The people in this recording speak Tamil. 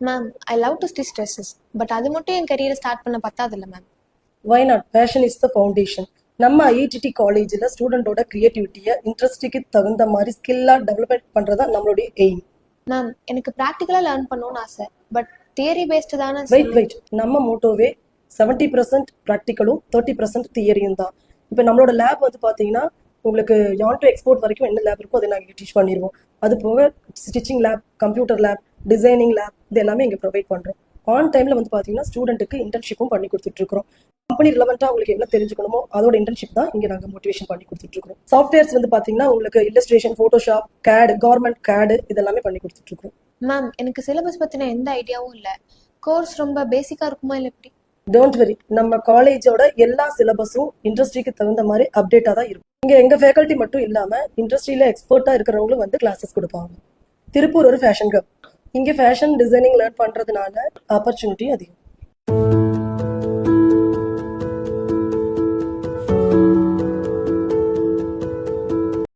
Ma'am I love to stitch dresses, but அது மட்டும் என் கரியரை ஸ்டார்ட் பண்ண பத்தாதில்ல ma'am. Why not? Passion is the foundation. நம்ம ஐஐடி காலேஜில் ஸ்டூடெண்டோட கிரியேட்டிவிட்டியை இன்ட்ரெஸ்ட்டுக்கு தகுந்த மாதிரி ஸ்கில்லாக டெவலப்மெண்ட் பண்ணுறதா நம்மளுடைய எய்ம். மேம் எனக்கு ப்ராக்டிக்கலாக லேர்ன் பண்ணணும்னு ஆசை, பட் தியரி பேஸ்டு தானே. வெயிட் நம்ம மோட்டோவே 70% ப்ராக்டிக்கலும் 30% தியரியும் தான். இப்போ நம்மளோட லேப் வந்து பார்த்தீங்கன்னா உங்களுக்கு யான் டு எக்ஸ்போர்ட் வரைக்கும் என்ன லேப் இருக்கோ அதை நாங்கள் டீச் பண்ணிடுவோம். அது போக stitching lab, computer lab, designing lab இது எல்லாமே இங்கே ப்ரொவைட் பண்ணுறோம். ஆன் டைமில் வந்து பார்த்தீங்கன்னா ஸ்டூடெண்ட்டுக்கு இன்டர்ன்ஷிப்பும் பண்ணி கொடுத்துட்ருக்கோம். கம்பெனி ரிலவெண்ட்டாக உங்களுக்கு என்ன தெரிஞ்சுக்கணுமோ அதோட இன்டர்ன்ஷிப் தான் இங்கே நாங்கள் மோட்டிவேஷன் பண்ணி கொடுத்துட்ருக்கோம். சாஃப்ட்வேர்ஸ் வந்து பார்த்தீங்கன்னா உங்களுக்கு இல்லஸ்ட்ரேஷன், ஃபோட்டோஷாப், கேடு, கவர்மெண்ட் கேடு இதெல்லாமே பண்ணி கொடுத்துட்ருக்கோம். மேம் எனக்கு சிலபஸ் பற்றின எந்த ஐடியாவும் இல்லை. கோர்ஸ் ரொம்ப பேசிக்காக இருக்குமா இல்லை எப்படி? டோன்ட் வெரி, நம்ம காலேஜோட எல்லா சிலபஸும் இண்டஸ்ட்ரிக்கு தகுந்த மாதிரி அப்டேட்டாக தான் இருக்கும். இங்கே எங்கள் ஃபேக்கல்ட்டி மட்டும் இல்லாமல் இண்டஸ்ட்ரியில் எக்ஸ்பர்ட்டாக இருக்கிறவங்களும் வந்து கிளாஸஸ் கொடுப்பாங்க. திருப்பூர் ஒரு ஃபேஷன் ஹப். இங்கே ஃபேஷன் டிசைனிங் லேர்ன் பண்ணுறதுனால ஆப்பர்ச்சுனிட்டி அதிகம்.